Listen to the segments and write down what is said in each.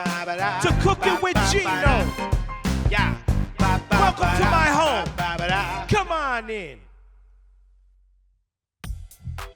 to Cooking Wit Geno. Welcome to my home. Come on in.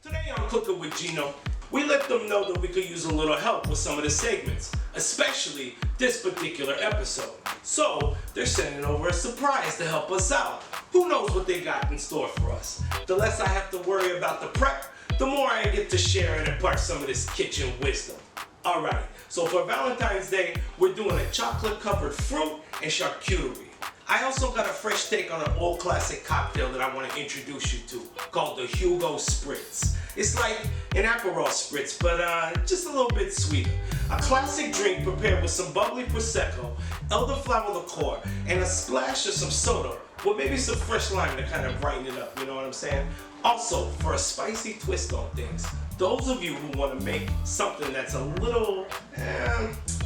Today on Cooking Wit Geno, we let them know that we could use a little help with some of the segments, especially this particular episode. So they're sending over a surprise to help us out. Who knows what they got in store for us? The less I have to worry about the prep, the more I get to share and impart some of this kitchen wisdom. Alright, so for Valentine's Day, we're doing a chocolate-covered fruit and charcuterie. I also got a fresh take on an old classic cocktail that I want to introduce you to, called the Hugo Spritz. It's like an Aperol Spritz, but just a little bit sweeter. A classic drink prepared with some bubbly prosecco, elderflower liqueur, and a splash of some soda, with maybe some fresh lime to kind of brighten it up, you know what I'm saying? Also, for a spicy twist on things, those of you who want to make something that's a little,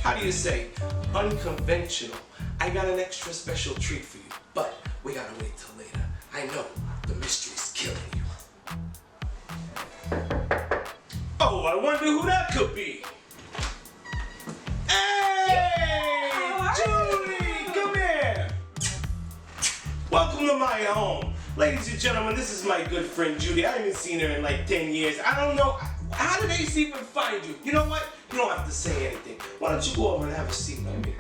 how do you say, unconventional, I got an extra special treat for you, but we gotta wait till later. I know, the mystery's killing you. Oh, I wonder who that could be. Hey, Julie, come here. Welcome to my home. Ladies and gentlemen, this is my good friend Judy. I haven't seen her in like 10 years. I don't know, how did Ace even find you? You know what? You don't have to say anything. Why don't you go over and have a seat? Okay.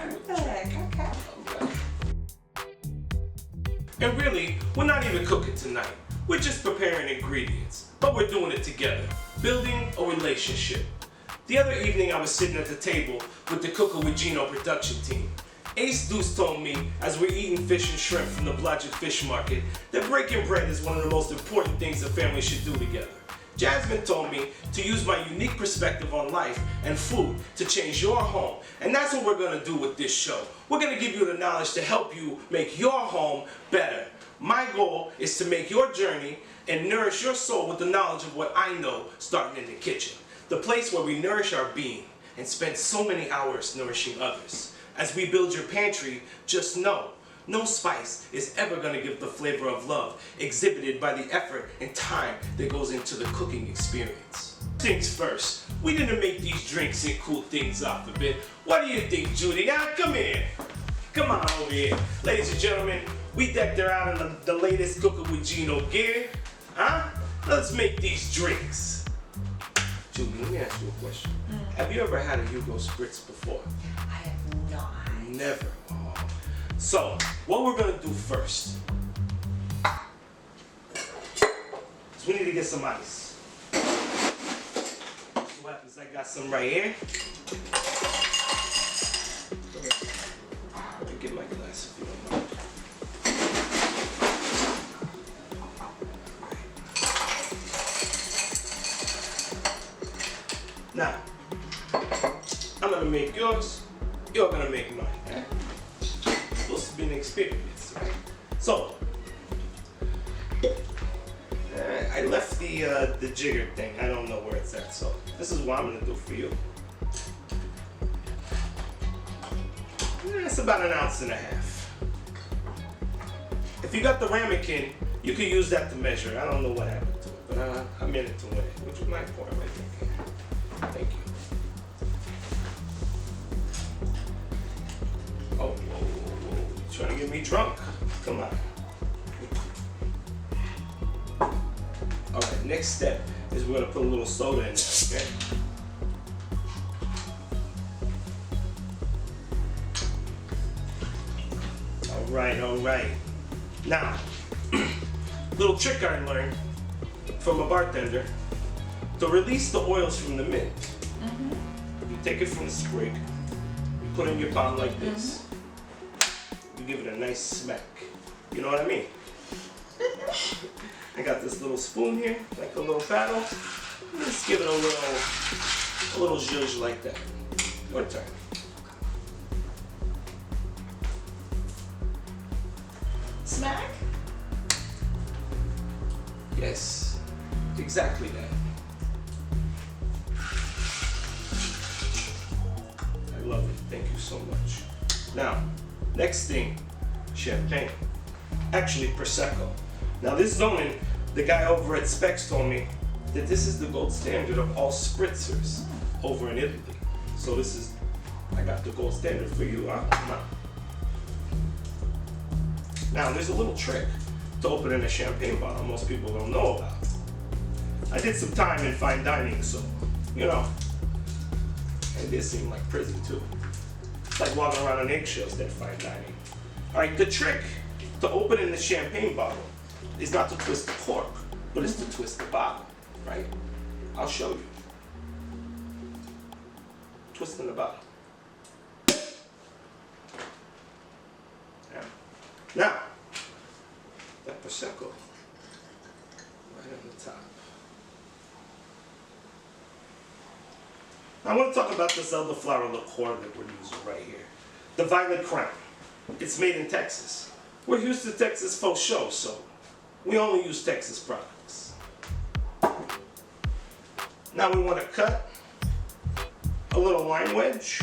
And really, we're not even cooking tonight. We're just preparing ingredients, but we're doing it together, building a relationship. The other evening, I was sitting at the table with the Cooking Wit Geno production team. Ace Deuce told me, as we're eating fish and shrimp from the Blodgett Fish Market, that breaking bread is one of the most important things a family should do together. Jasmine told me to use my unique perspective on life and food to change your home. And that's what we're gonna do with this show. We're gonna give you the knowledge to help you make your home better. My goal is to make your journey and nourish your soul with the knowledge of what I know starting in the kitchen. The place where we nourish our being and spend so many hours nourishing others. As we build your pantry, just know, no spice is ever going to give the flavor of love exhibited by the effort and time that goes into the cooking experience. Things first, we didn't make these drinks and cool things off a bit. What do you think, Judy? Come here. Come on over here. Ladies and gentlemen, we decked her out in the latest Cooking Wit Geno gear. Let's make these drinks. Judy, let me ask you a question. Have you ever had a Hugo Spritz before? I have not. Never. Oh. So, what we're gonna do first is we need to get some ice. So what happens? I got some right here. Let me get my glass if you don't mind. Now, I'm gonna make yours. You're gonna make mine. Okay? It's supposed to be an experience, right? So, I left the jigger thing. I don't know where it's at. So this is what I'm gonna do for you. It's about 1.5 ounces. If you got the ramekin, you can use that to measure. I don't know what happened to it, but I'm in it to win it. Would you mind pouring right there? Thank you. Oh, whoa. Trying to get me drunk. Come on. Alright, next step is we're gonna put a little soda in there, okay? Alright. Now, little trick I learned from a bartender to release the oils from the mint. You take it from the sprig, you put it in your palm like this. You give it a nice smack. You know what I mean? I got this little spoon here, like a little paddle. Let's give it a little zhuzh like that. Your turn. Smack? Yes, exactly that. I love it. Thank you so much. Now, next thing, champagne. Actually, prosecco. Now, this zoning, the guy over at Spec told me that this is the gold standard of all spritzers over in Italy. So this is I got the gold standard for you, huh? Come on. Now, there's a little trick to opening a champagne bottle most people don't know about. I did some time in fine dining, so, you know, it did seem like prison too. It's like walking around on eggshells, that fine dining. All right, the trick to opening the champagne bottle is not to twist the cork, but it's to twist the bottle, right? I'll show you. Twisting the bottle. Yeah. Now, that prosecco right on the top. I want to talk about this elderflower liqueur that we're using right here. The Violet Crown. It's made in Texas. We're Houston, Texas faux show, so we only use Texas products. Now we want to cut a little lime wedge.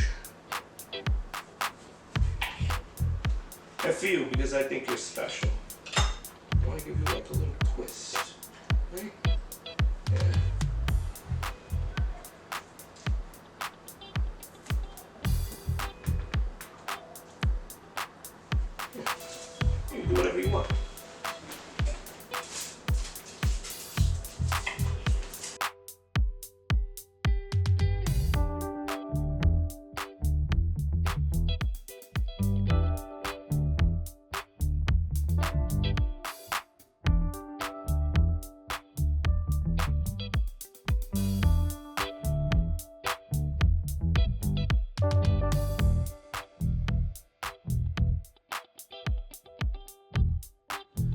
And for you, because I think you're special, I want to give you like a little twist, right? Yeah. You can do whatever you want.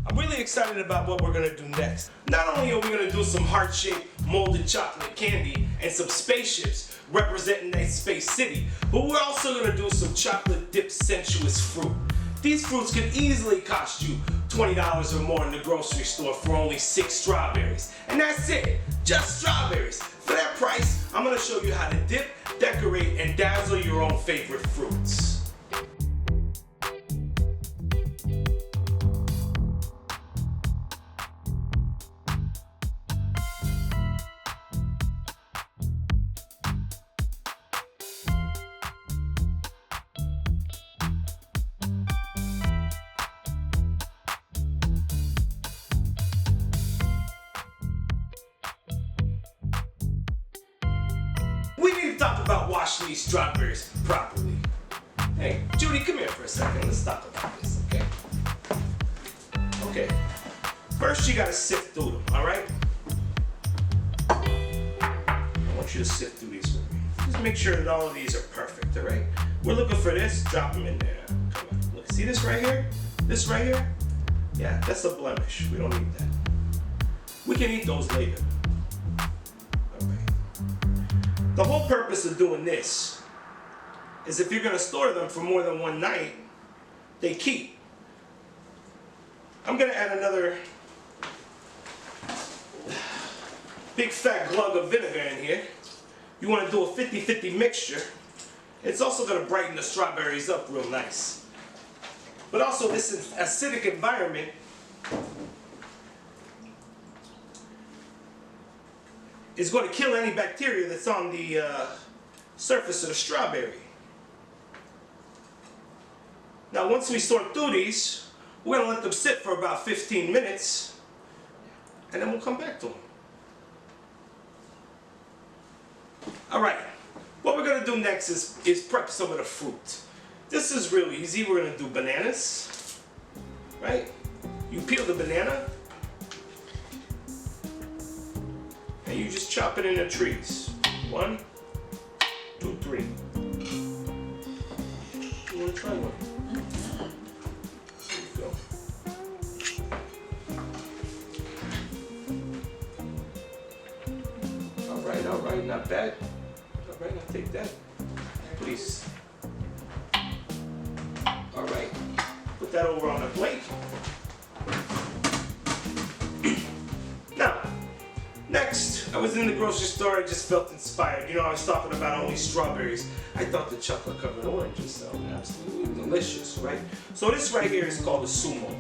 I'm really excited about what we're gonna do next. Not only are we gonna do some heart-shaped molded chocolate candy and some spaceships representing a space city, but we're also gonna do some chocolate dipped sensuous fruit. These fruits could easily cost you $20 or more in the grocery store for only 6 strawberries. And that's it, just strawberries. For that price, I'm gonna show you how to dip, decorate, and dazzle your own favorite fruits. We need to talk about washing these strawberries properly. Hey, Judy, come here for a second. Let's talk about this, okay? Okay. First, you gotta sift through them, all right? I want you to sift through these with me. Just make sure that all of these are perfect, all right? We're looking for this. Drop them in there. Come on. Look, see this right here? This right here? Yeah, that's a blemish. We don't need that. We can eat those later. The whole purpose of doing this is if you're going to store them for more than one night, they keep. I'm going to add another big fat glug of vinegar in here. You want to do a 50-50 mixture. It's also going to brighten the strawberries up real nice. But also this acidic environment is going to kill any bacteria that's on the surface of the strawberry. Now once we sort through these, we're going to let them sit for about 15 minutes and then we'll come back to them. Alright, what we're going to do next is prep some of the fruit. This is real easy. We're going to do bananas, right? You peel the banana and you just chop it into trees. 1, 2, 3. You want to try one? There you go. All right, not bad. All right, I'll take that, please. All right, put that over on a plate. Now, next, I was in the grocery store, I just felt inspired. You know, I was talking about only strawberries. I thought the chocolate covered oranges sounded absolutely delicious, right? So this right here is called a sumo.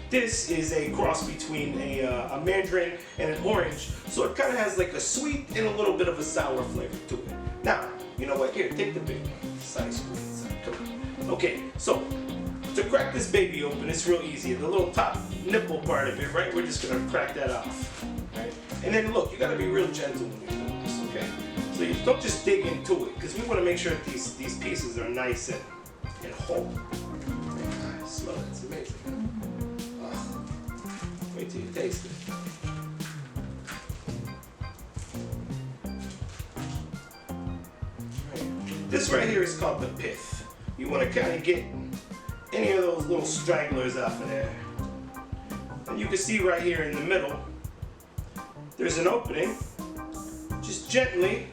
This is a cross between a mandarin and an orange, so it kind of has like a sweet and a little bit of a sour flavor to it. Now, You know what? Here, take the big one. Size squeeze. Come on. Okay, so to crack this baby open, it's real easy. The little top nipple part of it, right? We're just gonna crack that off. Right? And then look, you gotta be real gentle when you do this, okay? So you don't just dig into it, because we want to make sure that these pieces are nice and whole. Smell it, it's amazing. Oh, wait till you taste it. Right. This right here is called the pith. You want to kind of get any of those little stragglers off of there. And you can see right here in the middle, there's an opening. Just gently,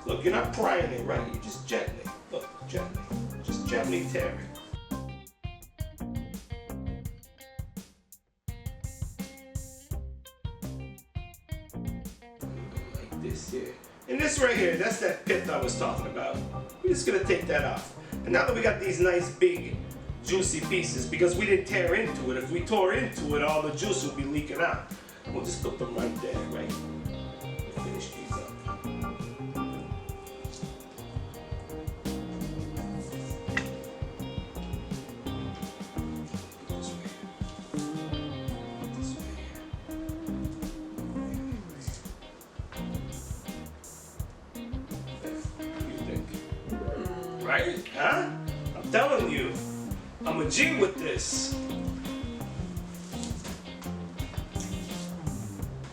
look, you're not prying it, right? You just gently, look, gently. Just gently tear it. Like this here. And this right here, that's that pith I was talking about. We're just gonna take that off. And now that we got these nice big juicy pieces, because we didn't tear into it, if we tore into it, all the juice would be leaking out. We'll just put them right there, right? We'll finish these up. Right? Huh? I'm telling you, I'm a G with this.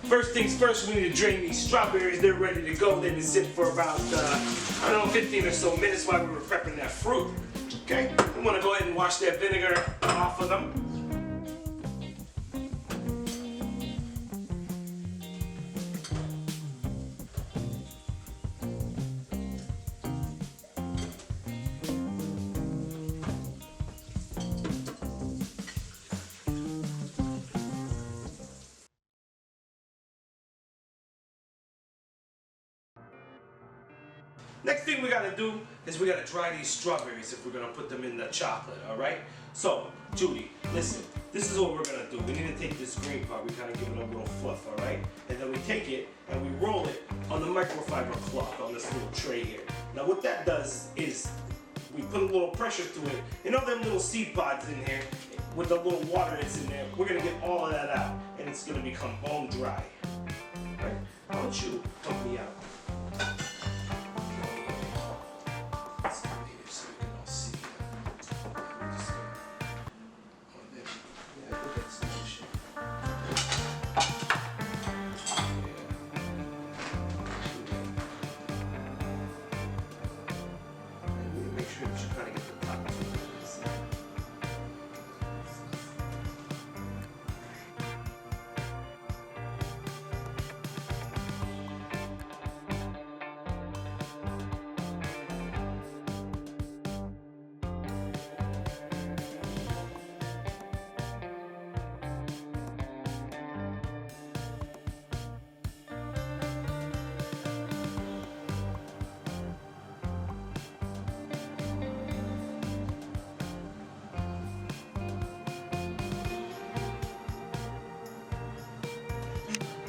First things first, we need to drain these strawberries. They're ready to go. They've been sitting for about, 15 or so minutes while we were prepping that fruit. Okay? We want to go ahead and wash that vinegar off of them. Next thing we gotta do is we gotta dry these strawberries if we're gonna put them in the chocolate, alright? So, Judy, listen, this is what we're gonna do. We need to take this green part, we kinda give it a little fluff, alright? And then we take it and we roll it on the microfiber cloth on this little tray here. Now what that does is we put a little pressure to it. You know them little seed pods in here with the little water that's in there? We're gonna get all of that out and it's gonna become bone dry. Right? Why don't you help me out?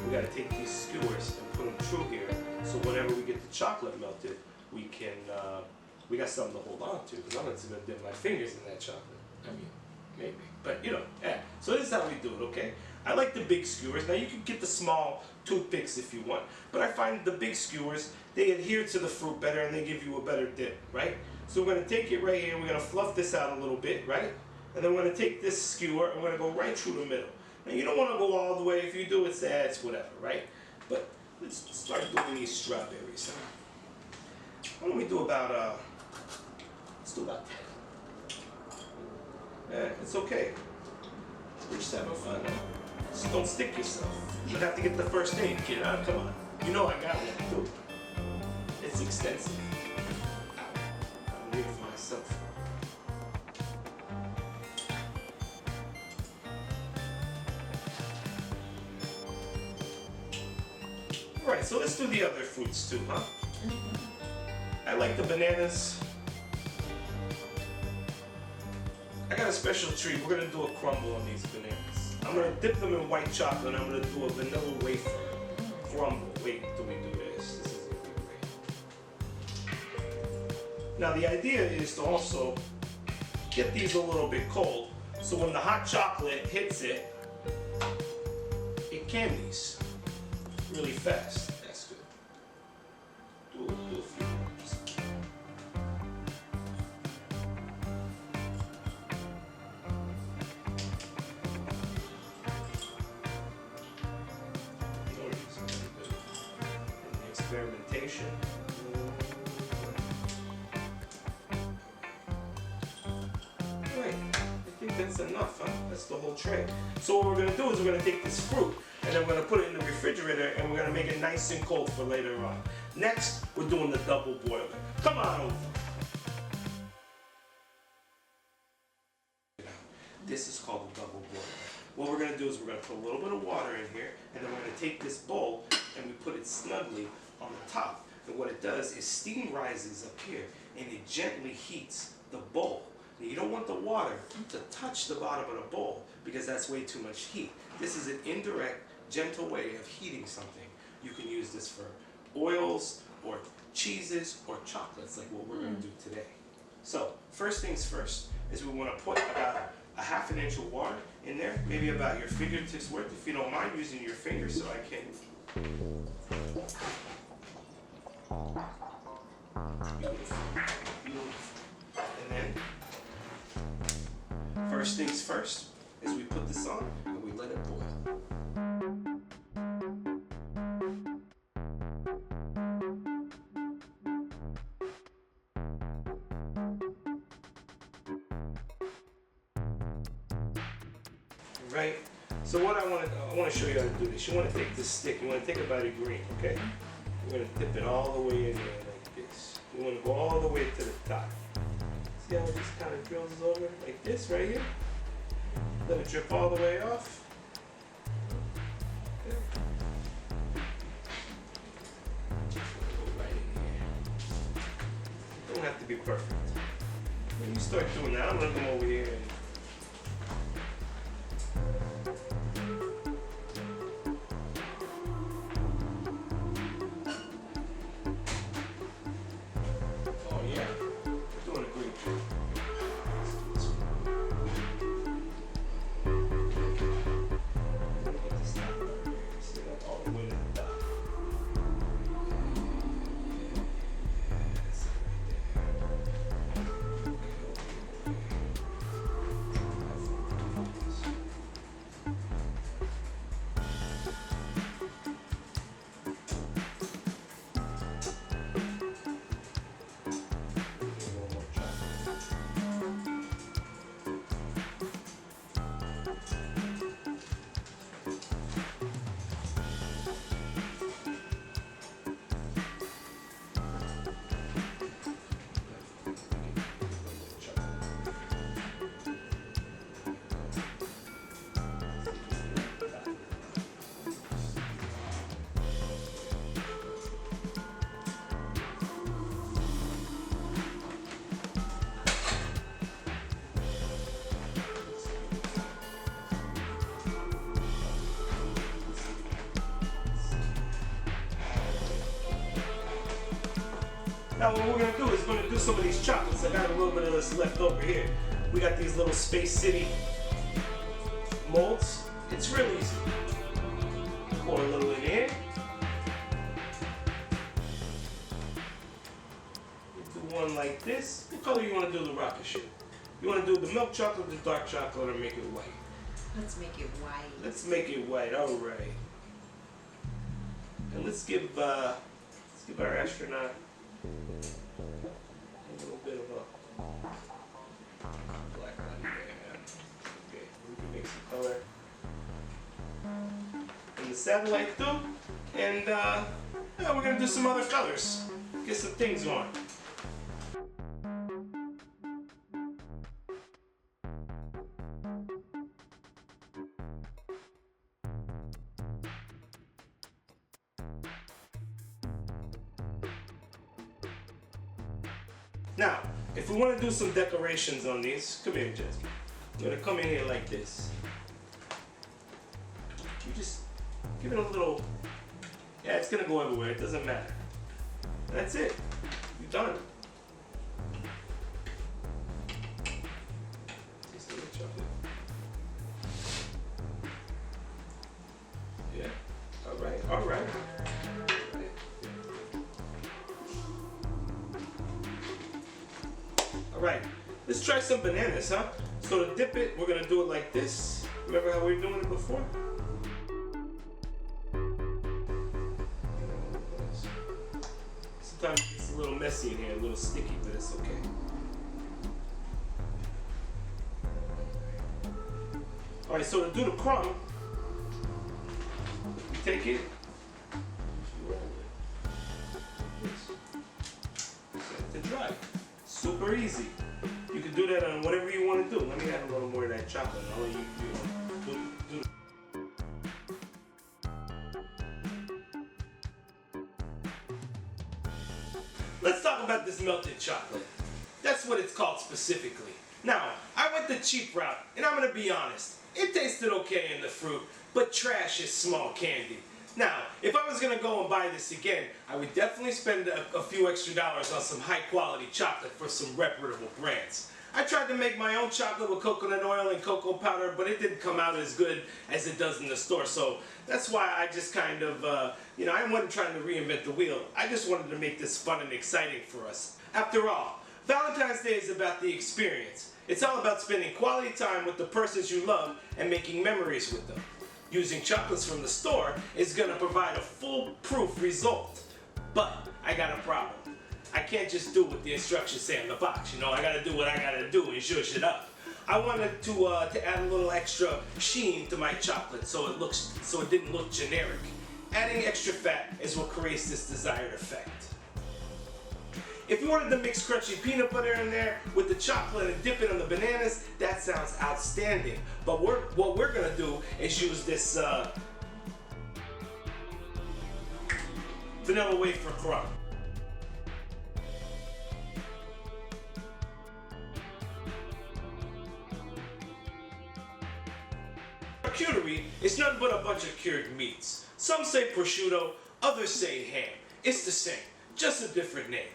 We gotta take these skewers and put them through here, so whenever we get the chocolate melted, we can, we got something to hold on to, because I'm not just gonna dip my fingers in that chocolate. I mean, maybe, but you know, yeah. So this is how we do it, okay? I like the big skewers. Now you can get the small toothpicks if you want, but I find the big skewers, they adhere to the fruit better and they give you a better dip, right? So we're gonna take it right here, we're gonna fluff this out a little bit, right? And then we're gonna take this skewer and we're gonna go right through the middle. Now you don't want to go all the way. If you do, it's whatever, right? But let's start doing these strawberries. Why don't we do about let's do about 10. Yeah, it's okay. We're just having fun. Just don't stick yourself. You have to get the first aid kit. Come on. You know I got one too. It's extensive. I'm reading for myself. Alright, so let's do the other fruits too, huh? I like the bananas. I got a special treat. We're gonna do a crumble on these bananas. I'm gonna dip them in white chocolate and I'm gonna do a vanilla wafer crumble. Wait till we do this. This is gonna be great. Now the idea is to also get these a little bit cold, so when the hot chocolate hits it, it candies really fast. That's good. Do a few more. Experimentation. Right, I think that's enough, huh? That's the whole tray. So what we're gonna do is we're gonna take this fruit and then we're gonna put it in the refrigerator and we're gonna make it nice and cold for later on. Next, we're doing the double boiler. Come on over. This is called the double boiler. What we're gonna do is we're gonna put a little bit of water in here and then we're gonna take this bowl and we put it snugly on the top. And what it does is steam rises up here and it gently heats the bowl. Now, you don't want the water to touch the bottom of the bowl because that's way too much heat. This is an indirect, gentle way of heating something. You can use this for oils or cheeses or chocolates like what we're going to do today. So first things first is we want to put about a ½ inch of water in there, maybe about your fingertips worth if you don't mind using your fingers so I can. Beautiful. Beautiful. And then, first things first is we put this on and we let it boil. Right? So what I want to show you how to do this. You want to take this stick, you want to take about a green, okay? You're going to dip it all the way in there like this. You want to go all the way to the top. See how it just kind of drills over like this right here? Let it drip all the way off. Okay. Go right in here. Don't have to be perfect. When you start doing that, I'm going to come over here and now what we're going to do is we're going to do some of these chocolates. I got a little bit of this left over here. We got these little Space City molds. It's real easy. Pour a little in here. Do one like this. What color you want to do the rocket ship? You want to do the milk chocolate, the dark chocolate, or make it white? Let's make it white. Let's make it white. All right. And let's give our astronaut a little bit of a black on there. Okay, we can make some color. And the satellite too. And yeah, we're gonna do some other colors. Get some things on. Now, if we want to do some decorations on these, come here, Jasmine. I'm going to come in here like this. You just give it a little, yeah, it's going to go everywhere. It doesn't matter. That's it. You're done. Alright, let's try some bananas, huh? So to dip it, we're gonna do it like this. Remember how we were doing it before? Sometimes it's a little messy in here, a little sticky, but it's okay. Alright, so to do the crumb, you take it, set it to dry. Super easy. You can do that on whatever you want to do. Let me add a little more of that chocolate. I'll let you do. Let's talk about this melted chocolate. That's what it's called specifically. Now, I went the cheap route, and I'm gonna be honest. It tasted okay in the fruit, but trash is small candy. Now, if I was gonna go and buy this again, I would definitely spend a few extra dollars on some high quality chocolate for some reputable brands. I tried to make my own chocolate with coconut oil and cocoa powder, but it didn't come out as good as it does in the store. So that's why I just kind of, I wasn't trying to reinvent the wheel. I just wanted to make this fun and exciting for us. After all, Valentine's Day is about the experience. It's all about spending quality time with the persons you love and making memories with them. Using chocolates from the store is going to provide a foolproof result. But I got a problem. I can't just do what the instructions say on the box. I got to do what I got to do and zhuzh it up. I wanted to add a little extra sheen to my chocolate so it didn't look generic. Adding extra fat is what creates this desired effect. If you wanted to mix crunchy peanut butter in there with the chocolate and dip it on the bananas, that sounds outstanding. But what we're gonna do is use this vanilla wafer crumb. Charcuterie is nothing but a bunch of cured meats. Some say prosciutto, others say ham. It's the same, just a different name.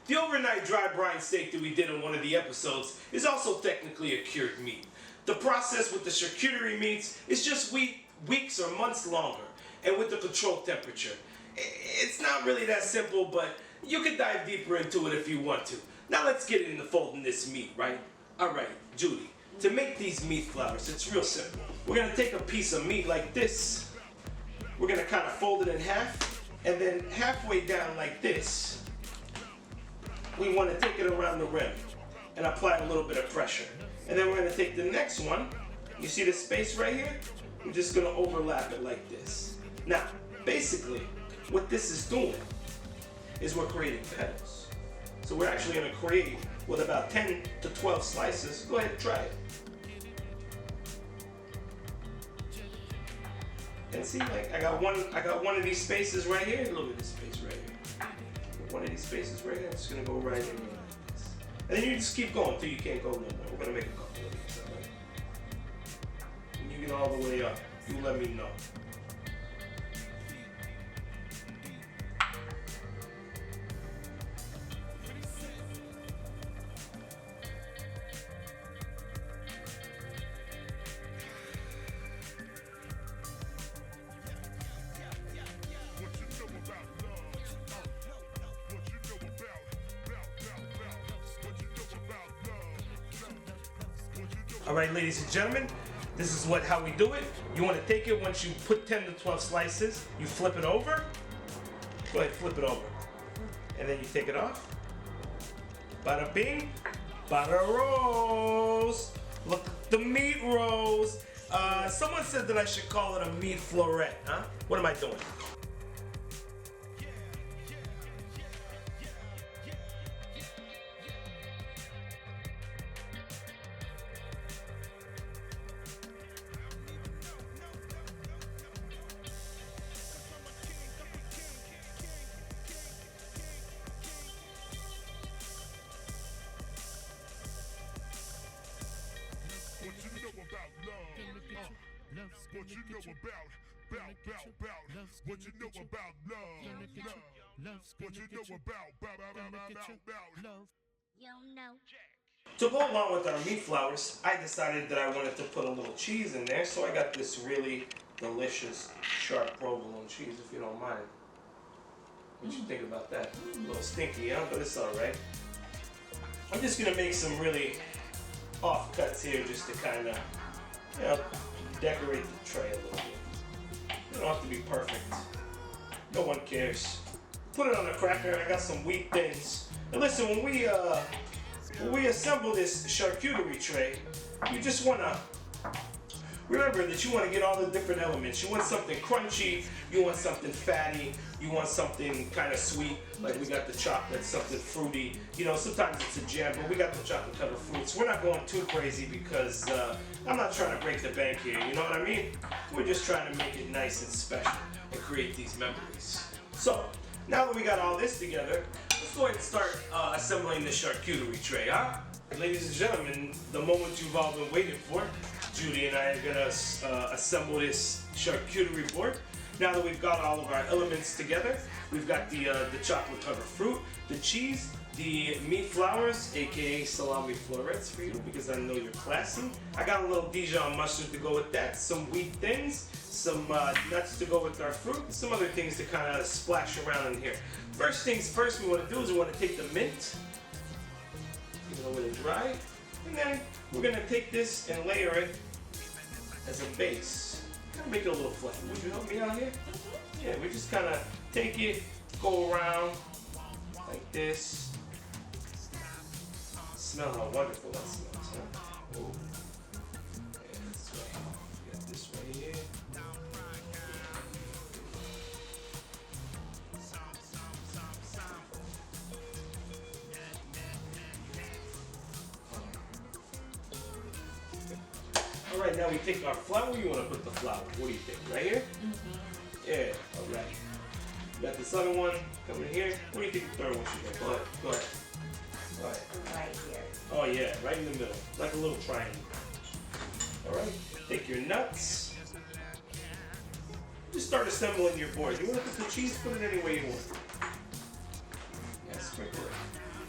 The overnight dry brine steak that we did in one of the episodes is also technically a cured meat. The process with the charcuterie meats is just weeks or months longer, and with the controlled temperature. It's not really that simple, but you can dive deeper into it if you want to. Now let's get into folding this meat, right? Alright, Judy, to make these meat flowers, it's real simple. We're going to take a piece of meat like this. We're going to kind of fold it in half, and then halfway down like this, we want to take it around the rim and apply a little bit of pressure. And then we're going to take the next one. You see the space right here? We're just going to overlap it like this. Now, basically, what this is doing is we're creating petals. So we're actually going to create with about 10 to 12 slices. Go ahead and try it. And see, like I got one of these spaces right here. Look at this space right here. One of these spaces right here. I'm just gonna go right in here like this. And then you just keep going till you can't go no more. We're gonna make a couple of these, alright? When you get all the way up, you let me know. Alright, ladies and gentlemen, this is how we do it. You want to take it once you put 10 to 12 slices, you flip it over. Go ahead, flip it over. And then you take it off. Bada bing, bada rolls. Look, the meat rolls. Someone said that I should call it a meat florette, huh? What am I doing? What you know about love? What you know about what you know about love? What you know about love? You don't know. To go along with our meat flowers, I decided that I wanted to put a little cheese in there, so I got this really delicious sharp provolone cheese, if you don't mind. What you think about that? A little stinky, huh? But it's alright. I'm just gonna make some really off cuts here just to kind of, you know, decorate the tray a little bit. It don't have to be perfect. No one cares. Put it on a cracker. I got some wheat thins. And listen, when we assemble this charcuterie tray, you just wanna remember that you want to get all the different elements. You want something crunchy, you want something fatty, you want something kind of sweet, like we got the chocolate, something fruity. You know, sometimes it's a jam, but we got the chocolate covered fruits. We're not going too crazy because I'm not trying to break the bank here, you know what I mean? We're just trying to make it nice and special and create these memories. So, now that we got all this together, let's go ahead and start assembling the charcuterie tray, huh? Ladies and gentlemen, the moment you've all been waiting for. Judy and I are gonna assemble this charcuterie board. Now that we've got all of our elements together, we've got the chocolate covered fruit, the cheese, the meat flowers, aka salami florettes for you because I know you're classy. I got a little Dijon mustard to go with that, some wheat thins, some nuts to go with our fruit, and some other things to kind of splash around in here. First things first, we want to do is we want to take the mint, give it a little dry, and then we're gonna take this and layer it as a base. Kind of make it a little flat. Would you help me out here? Yeah, we just kind of take it, go around like this. Smell how wonderful that smells, huh? Oh. Yeah, this way. We got this right here. All right, now we take our flour. You want to put the flour? What do you think? Right here? Mm-hmm. Yeah. All right. You got this other one coming here. What do you think the third one should be? Go ahead. Go ahead. Go ahead. Right here. Oh yeah, right in the middle, like a little triangle. All right. Take your nuts. Just start assembling your board. You want to put the cheese? Put it any way you want. Yeah, sprinkle it.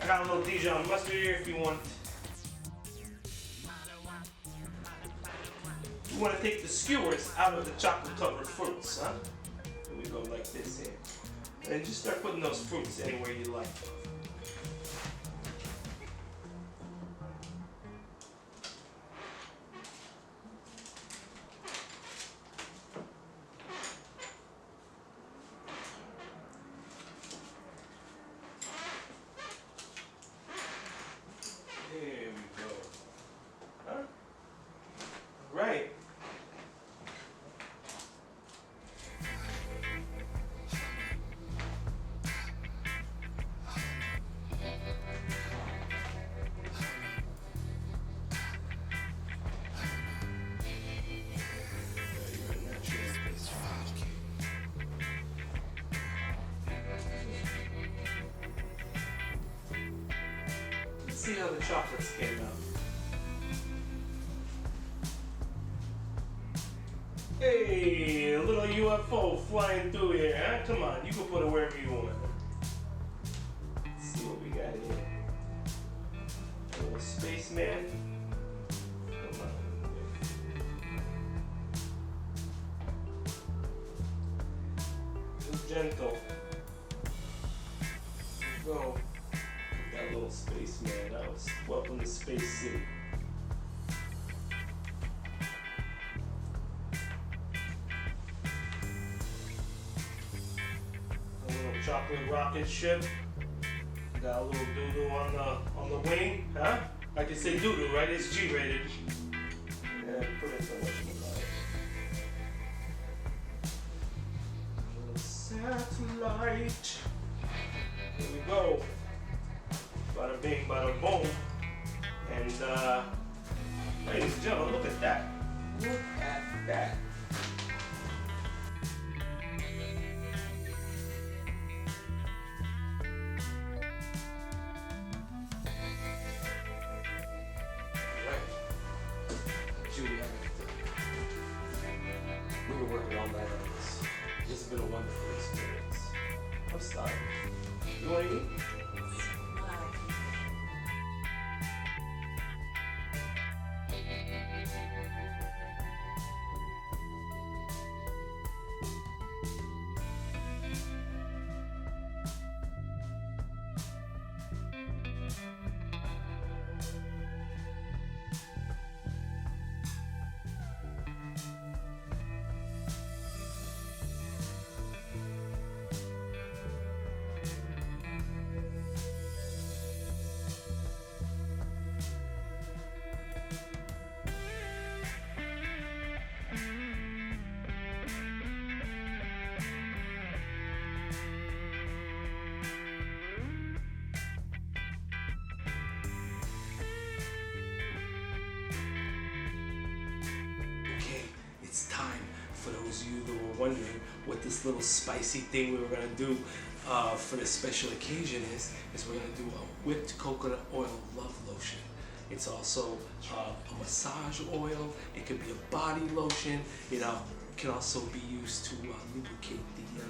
I got a little Dijon mustard here if you want. You want to take the skewers out of the chocolate covered fruits, huh? Here we go like this here. And then just start putting those fruits anywhere you like. There we go. Huh? Right. Let's see how the chocolates came out. Hey, a little UFO flying through here, huh? Come on, you can put it wherever you want. Let's see what we got here. A little spaceman. Come on. Just gentle. Go. That little spaceman. That was welcome to Space City. Chocolate rocket ship. Got a little doo-doo on the wing, huh? I can say doo-doo, right? It's G-rated. Yeah, put it in the satellite. Here we go. Bada bing, bada boom. And ladies and gentlemen, look at that. Look at that. We were working all night on this. This has been a wonderful experience. I'm starving. You want to eat? you that were wondering what this little spicy thing we were gonna do for this special occasion is we're gonna do a whipped coconut oil love lotion. It's also a massage oil. It could be a body lotion. It can also be used to lubricate the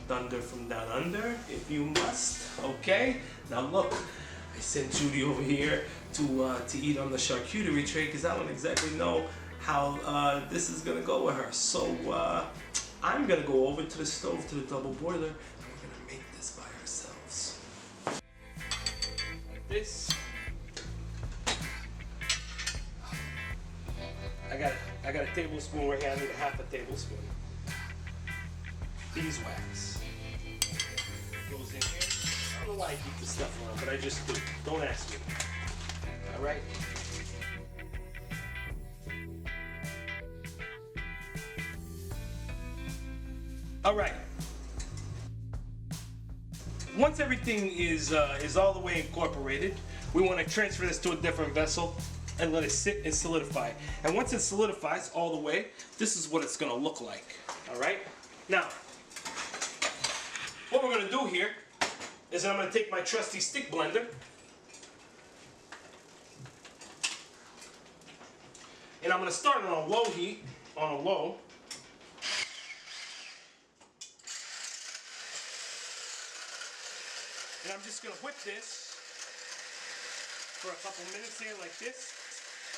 thunder from down under, if you must. Okay. Now look, I sent Judy over here to eat on the charcuterie tray because I don't exactly know how this is gonna go with her. So I'm gonna go over to the stove, to the double boiler, and we're gonna make this by ourselves. Like this. I got a tablespoon right here. I need a half a tablespoon. Beeswax goes in here. I don't know why I keep this stuff around, but I just do. Don't ask me. All right. All right. Once everything is all the way incorporated, we want to transfer this to a different vessel and let it sit and solidify. And once it solidifies all the way, this is what it's going to look like. All right. Now, what we're going to do here is I'm going to take my trusty stick blender and I'm going to start on a low heat, on a low. And I'm just going to whip this for a couple minutes here like this.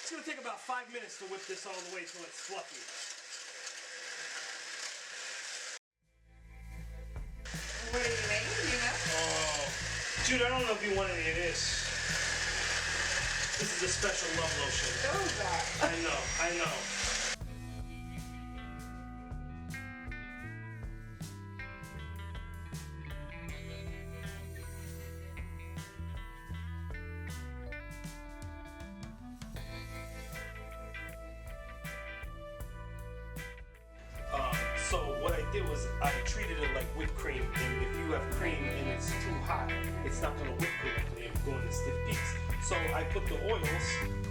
It's going to take about 5 minutes to whip this all the way till it's fluffy. What are you making, you know? Oh, Jude, I don't know if you want any of this. This is a special love lotion. Jojoba. I know. So what I did was I treated it like whipped cream, and if you have cream and it's too hot, it's not going to whip correctly and go into stiff peaks. So I put the oils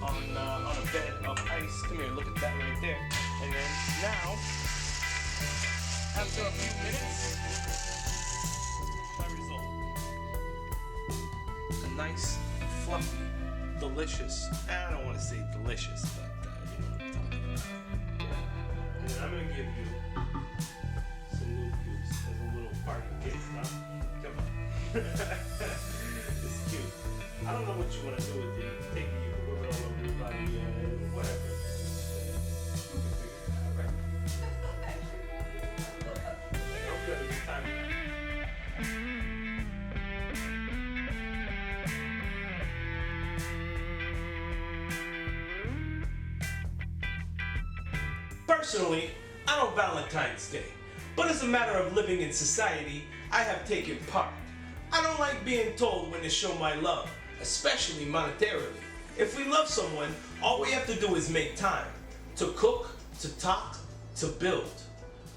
on a bed of ice. Come here, look at that right there. And then now, after a few minutes, my result: a nice, fluffy, delicious. I don't want to say delicious, but you know what I'm talking about. Yeah. And then I'm going to give you some new cubes as a little party gift, huh? Come on. It's cute. I don't know what you want to do with it. You can take it, you can rub it all over your body, whatever. You can figure it out, right? I hope you have a good time with that. Personally, I don't Valentine's Day, but as a matter of living in society, I have taken part. I don't like being told when to show my love, especially monetarily. If we love someone, all we have to do is make time to cook, to talk, to build.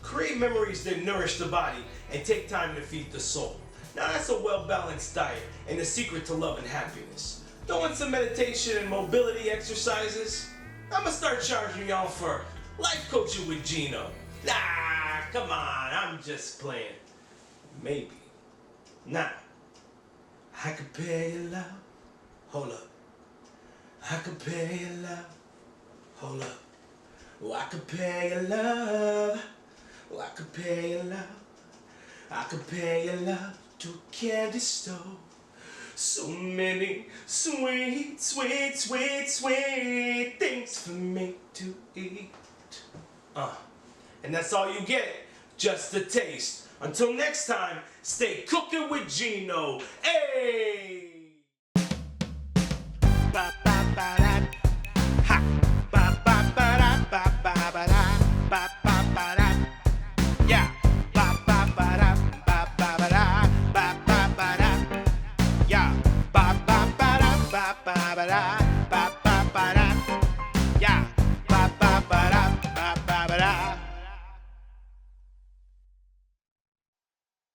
Create memories that nourish the body and take time to feed the soul. Now that's a well-balanced diet and the secret to love and happiness. Doing some meditation and mobility exercises? I'ma start charging y'all for Life Coaching with Geno. Nah, come on, I'm just playing. Maybe. Now, I could pay you love. Hold up. I could pay you love. Hold up. Oh, I could pay you love. Oh, I could pay you love. I could pay you love to a candy store. So many sweet, sweet, sweet, sweet things for me to eat. And that's all you get, just a taste. Until next time, stay cooking with Geno. Hey! Ba, ba, ba,